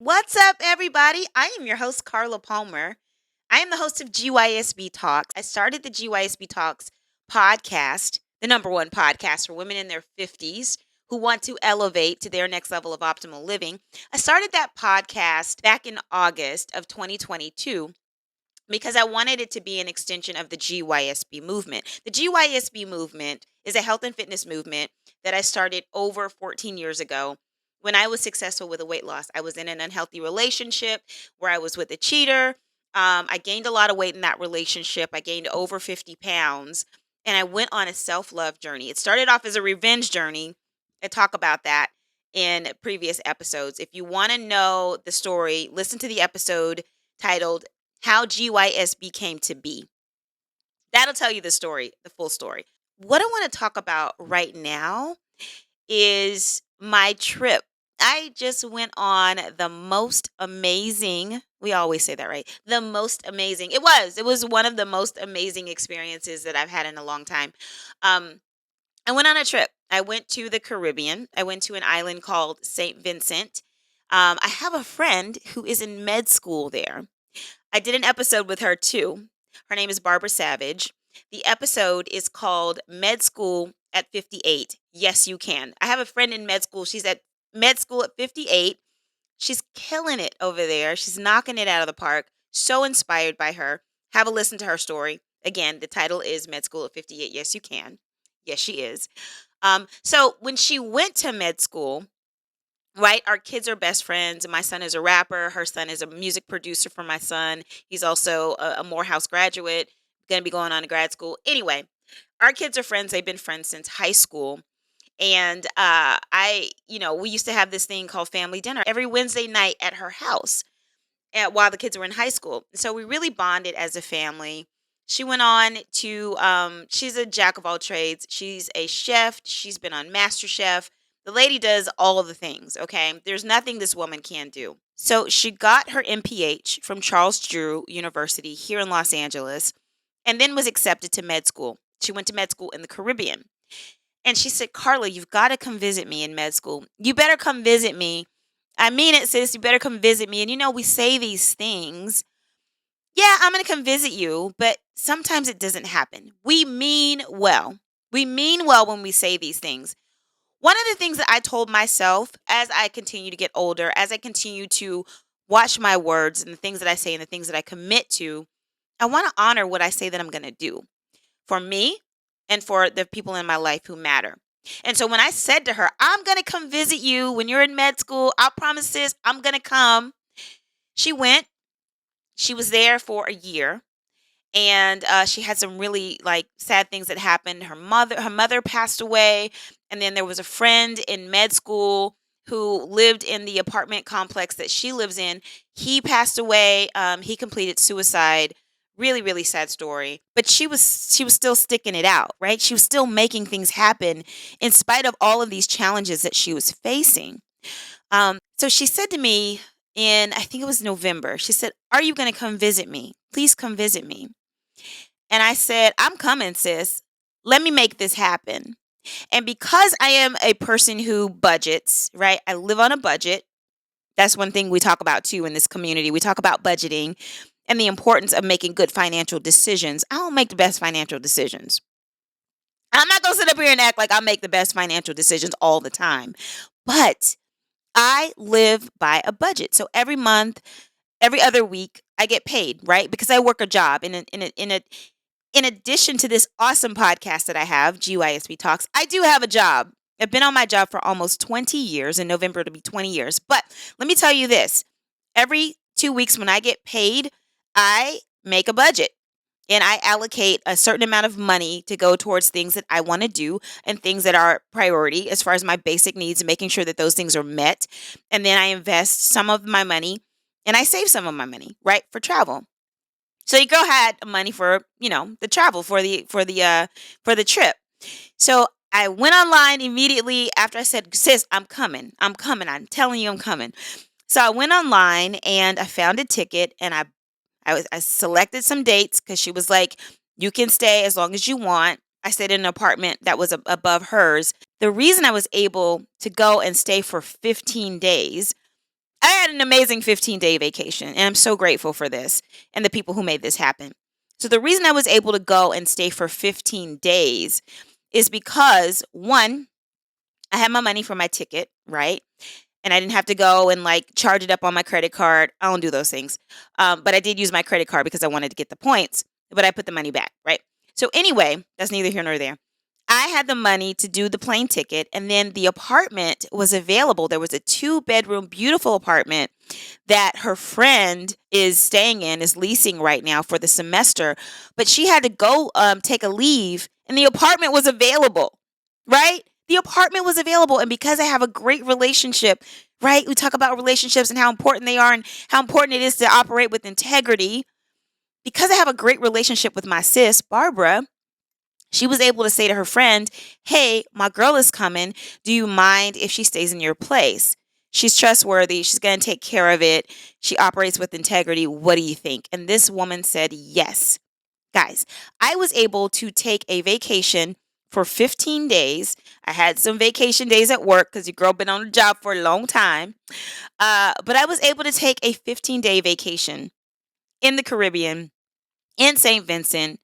What's up, everybody? I am your host, Carla Palmer. I am the host of GYSB Talks. I started the GYSB Talks podcast, the number one podcast for women in their 50s who want to elevate to their next level of optimal living. I started that podcast back in August of 2022 because I wanted it to be an extension of the GYSB movement. The GYSB movement is a health and fitness movement that I started over 14 years ago when I was successful with a weight loss. I was in an unhealthy relationship where I was with a cheater. I gained a lot of weight in that relationship. I gained over 50 pounds and I went on a self love journey. It started off as a revenge journey. I talk about that in previous episodes. If you want to know the story, listen to the episode titled How GYSB Came to Be. That'll tell you the story, the full story. What I want to talk about right now is my trip. I just went on the most amazing, we always say that, right? The most amazing. It was one of the most amazing experiences that I've had in a long time. Um, I went on a trip. I went to the Caribbean. I went to an island called St. Vincent. I have a friend who is in med school there. I did an episode with her too. Her name is Barbara Savage. The episode is called Med School at 58. Yes, you can. I have a friend in med school. She's at med school at 58. She's killing it over there. She's knocking it out of the park. So inspired by her. Have a listen to her story. Again, the title is Med School at 58. Yes, you can. Yes, she is. So when she went to med school, right, our kids are best friends. My son is a rapper. Her son is a music producer for my son. He's also a Morehouse graduate, going to be going on to grad school. Anyway, our kids are friends. They've been friends since high school. And we used to have this thing called family dinner every Wednesday night at her house while the kids were in high school. So we really bonded as a family. She went on to, she's a jack of all trades. She's a chef. She's been on MasterChef. The lady does all of the things, okay? There's nothing this woman can't do. So she got her MPH from Charles Drew University here in Los Angeles and then was accepted to med school. She went to med school in the Caribbean. And she said, Carla, you've got to come visit me in med school. You better come visit me. I mean it, sis. You better come visit me. And we say these things. Yeah, I'm going to come visit you, but sometimes it doesn't happen. We mean well. We mean well when we say these things. One of the things that I told myself as I continue to get older, as I continue to watch my words and the things that I say and the things that I commit to, I want to honor what I say that I'm going to do for me and for the people in my life who matter. And so when I said to her, I'm going to come visit you when you're in med school, I promise, sis, I'm going to come. She went. She was there for a year. And she had some really sad things that happened. Her mother passed away, and then there was a friend in med school who lived in the apartment complex that she lives in. He passed away. He completed suicide. Really, really sad story. But she was still sticking it out, right? She was still making things happen in spite of all of these challenges that she was facing. So she said to me I think it was November, she said, "Are you going to come visit me? Please come visit me." And I said, "I'm coming, sis. Let me make this happen." And because I am a person who budgets, right? I live on a budget. That's one thing we talk about too in this community. We talk about budgeting and the importance of making good financial decisions. I don't make the best financial decisions. I'm not going to sit up here and act like I make the best financial decisions all the time. But I live by a budget. So every month, every other week, I get paid, right? Because I work a job. In addition to this awesome podcast that I have, GYSB Talks, I do have a job. I've been on my job for almost 20 years. In November, it'll be 20 years. But let me tell you this. Every 2 weeks when I get paid, I make a budget. And I allocate a certain amount of money to go towards things that I want to do and things that are priority as far as my basic needs and making sure that those things are met. And then I invest some of my money and I save some of my money, right, for travel. So your girl had money for, the travel for the trip. So I went online immediately after I said, "Sis, I'm coming. I'm coming. I'm telling you I'm coming." So I went online and I found a ticket and I selected some dates because she was like, "You can stay as long as you want." I stayed in an apartment that was above hers. The reason I was able to go and stay for 15 days, I had an amazing 15-day vacation, and I'm so grateful for this and the people who made this happen. So the reason I was able to go and stay for 15 days is because, one, I had my money for my ticket, right? And I didn't have to go and like charge it up on my credit card. I don't do those things. But I did use my credit card because I wanted to get the points, but I put the money back, right? So anyway, that's neither here nor there. I had the money to do the plane ticket, and then the apartment was available. There was a 2-bedroom, beautiful apartment that her friend is staying in, is leasing right now for the semester, but she had to go take a leave, and the apartment was available, right? The apartment was available, and because I have a great relationship, right? We talk about relationships and how important they are and how important it is to operate with integrity. Because I have a great relationship with my sis, Barbara, she was able to say to her friend, hey, my girl is coming. Do you mind if she stays in your place? She's trustworthy. She's going to take care of it. She operates with integrity. What do you think? And this woman said yes. Guys, I was able to take a vacation for 15 days. I had some vacation days at work because your girl been on the job for a long time. But I was able to take a 15-day vacation in the Caribbean, in St. Vincent,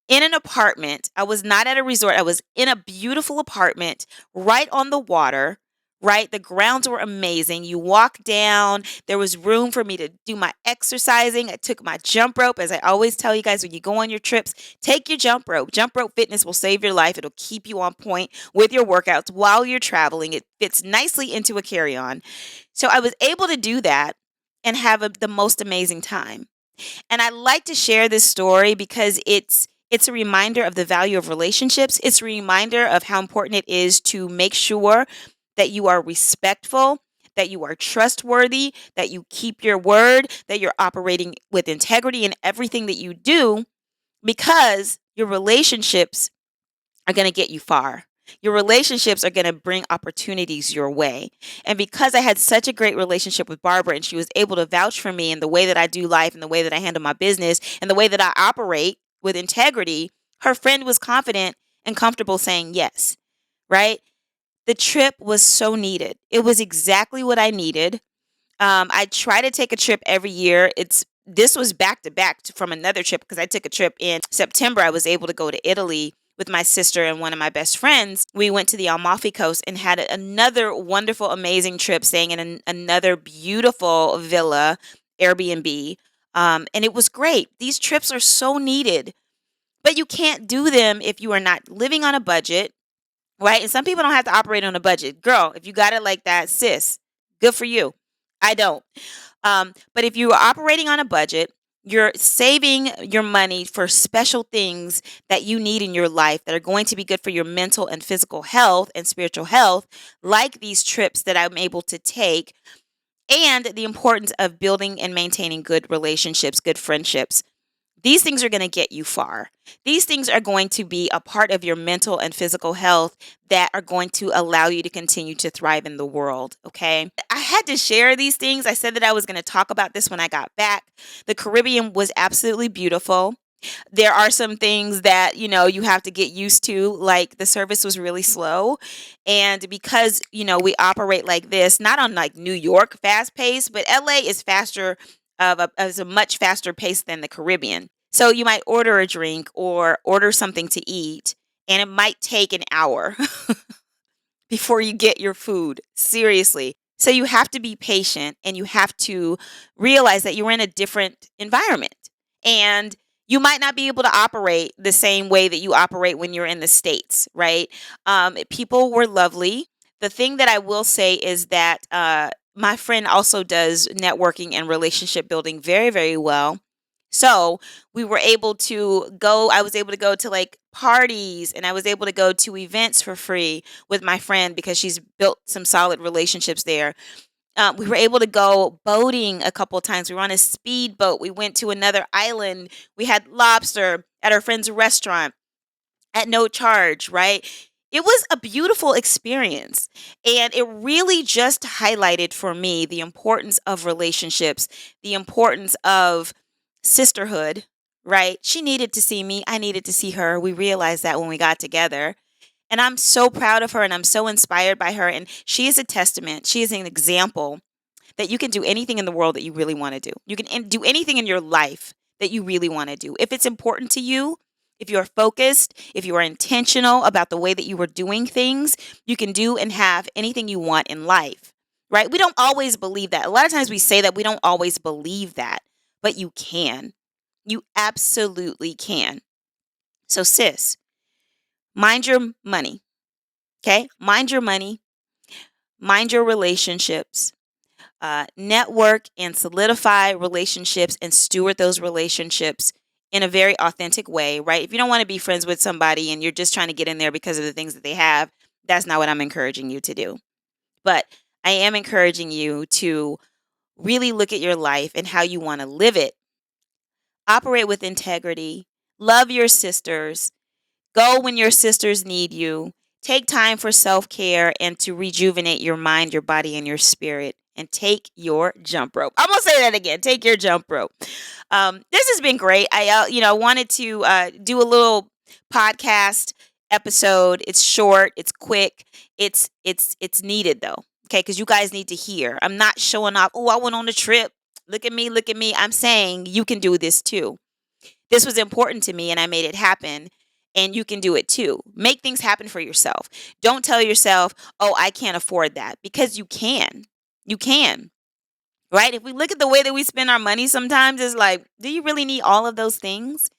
in an apartment. I was not at a resort. I was in a beautiful apartment right on the water, right? The grounds were amazing. You walk down, there was room for me to do my exercising. I took my jump rope. As I always tell you guys, when you go on your trips, take your jump rope. Jump rope fitness will save your life. It'll keep you on point with your workouts while you're traveling. It fits nicely into a carry-on. So I was able to do that and have the most amazing time. And I like to share this story because it's a reminder of the value of relationships. It's a reminder of how important it is to make sure that you are respectful, that you are trustworthy, that you keep your word, that you're operating with integrity in everything that you do, because your relationships are going to get you far. Your relationships are going to bring opportunities your way. And because I had such a great relationship with Barbara and she was able to vouch for me in the way that I do life and the way that I handle my business and the way that I operate with integrity, her friend was confident and comfortable saying yes, right? The trip was so needed. It was exactly what I needed. I try to take a trip every year. This was back to back from another trip because I took a trip in September. I was able to go to Italy with my sister and one of my best friends. We went to the Amalfi Coast and had another wonderful, amazing trip, staying in another beautiful villa, Airbnb. And it was great. These trips are so needed, but you can't do them if you are not living on a budget, right? And some people don't have to operate on a budget. Girl, if you got it like that, sis, good for you. I don't. But if you are operating on a budget, you're saving your money for special things that you need in your life that are going to be good for your mental and physical health and spiritual health, like these trips that I'm able to take, and the importance of building and maintaining good relationships, good friendships. These things are going to get you far. These things are going to be a part of your mental and physical health that are going to allow you to continue to thrive in the world. Okay. I had to share these things. I said that I was going to talk about this when I got back. The Caribbean was absolutely beautiful. There are some things that, you have to get used to, like the service was really slow. And because, we operate like this, not on like New York fast pace, but LA is faster as a much faster pace than the Caribbean. So you might order a drink or order something to eat, and it might take an hour before you get your food. Seriously. So you have to be patient and you have to realize that you're in a different environment. And you might not be able to operate the same way that you operate when you're in the States, right? People were lovely. The thing that I will say is that my friend also does networking and relationship building very, very well. So we were able to go, I was able to go to like parties and I was able to go to events for free with my friend because she's built some solid relationships there. We were able to go boating a couple of times. We were on a speedboat. We went to another island. We had lobster at our friend's restaurant at no charge, right? It was a beautiful experience. And it really just highlighted for me the importance of relationships, the importance of sisterhood, right? She needed to see me. I needed to see her. We realized that when we got together. And I'm so proud of her and I'm so inspired by her. And she is a testament. She is an example that you can do anything in the world that you really want to do. You can do anything in your life that you really want to do. If it's important to you, if you're focused, if you are intentional about the way that you are doing things, you can do and have anything you want in life, right? We don't always believe that. A lot of times we say that we don't always believe that, but you can. You absolutely can. So, sis, mind your money, okay? Mind your money, mind your relationships, network and solidify relationships and steward those relationships in a very authentic way, right? If you don't want to be friends with somebody and you're just trying to get in there because of the things that they have, that's not what I'm encouraging you to do. But I am encouraging you to really look at your life and how you want to live it. Operate with integrity. Love your sisters. Go when your sisters need you. Take time for self-care and to rejuvenate your mind, your body, and your spirit. And take your jump rope. I'm gonna say that again. Take your jump rope. This has been great. I, wanted to do a little podcast episode. It's short. It's quick. It's needed though. Okay, because you guys need to hear. I'm not showing off. Oh, I went on a trip. Look at me. Look at me. I'm saying you can do this too. This was important to me and I made it happen. And you can do it too. Make things happen for yourself. Don't tell yourself, oh, I can't afford that, because you can. You can, right? If we look at the way that we spend our money sometimes, it's like, do you really need all of those things?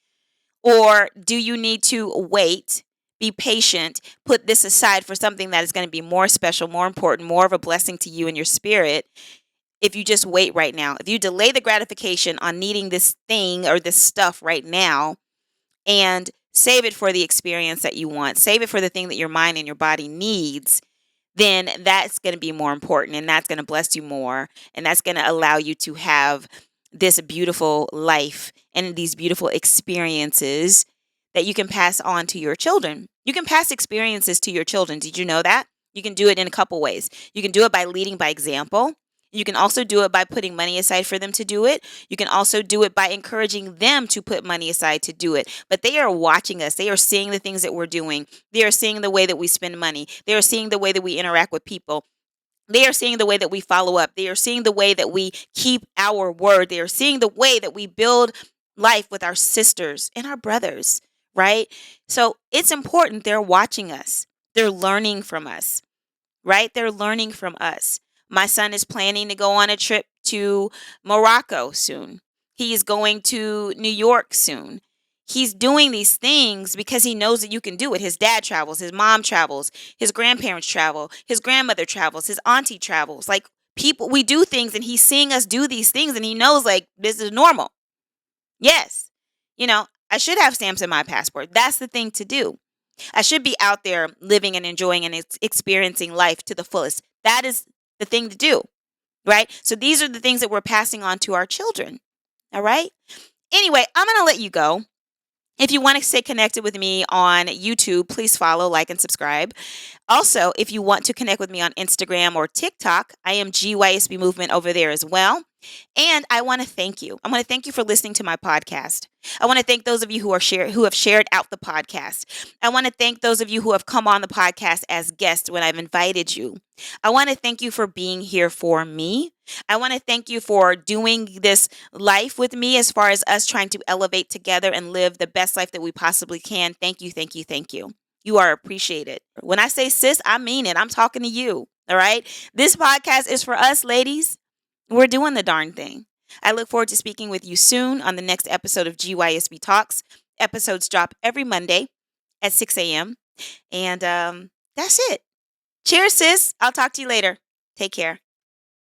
Or do you need to wait, be patient, put this aside for something that is going to be more special, more important, more of a blessing to you and your spirit? If you just wait right now, if you delay the gratification on needing this thing or this stuff right now, and save it for the experience that you want, save it for the thing that your mind and your body needs, then that's going to be more important and that's going to bless you more. And that's going to allow you to have this beautiful life and these beautiful experiences that you can pass on to your children. You can pass experiences to your children. Did you know that? You can do it in a couple ways. You can do it by leading by example. You can also do it by putting money aside for them to do it. You can also do it by encouraging them to put money aside to do it. But they are watching us. They are seeing the things that we're doing. They are seeing the way that we spend money. They are seeing the way that we interact with people. They are seeing the way that we follow up. They are seeing the way that we keep our word. They are seeing the way that we build life with our sisters and our brothers, right? So it's important. They're watching us. They're learning from us, right? They're learning from us. My son is planning to go on a trip to Morocco soon. He is going to New York soon. He's doing these things because he knows that you can do it. His dad travels, his mom travels, his grandparents travel, his grandmother travels, his auntie travels. Like, people, we do things and he's seeing us do these things and he knows, like, this is normal. Yes. I should have stamps in my passport. That's the thing to do. I should be out there living and enjoying and experiencing life to the fullest. That is the thing to do, right? So these are the things that we're passing on to our children, all right? Anyway, I'm going to let you go. If you want to stay connected with me on YouTube, please follow, like, and subscribe. Also, if you want to connect with me on Instagram or TikTok, I am GYSB Movement over there as well. And I want to thank you. I want to thank you for listening to my podcast. I want to thank those of you who have shared out the podcast. I want to thank those of you who have come on the podcast as guests when I've invited you. I want to thank you for being here for me. I want to thank you for doing this life with me, as far as us trying to elevate together and live the best life that we possibly can. Thank you, thank you, thank you. You are appreciated. When I say sis, I mean it. I'm talking to you. All right. This podcast is for us, ladies. We're doing the darn thing. I look forward to speaking with you soon on the next episode of GYSB Talks. Episodes drop every Monday at 6 a.m. And that's it. Cheers, sis. I'll talk to you later. Take care.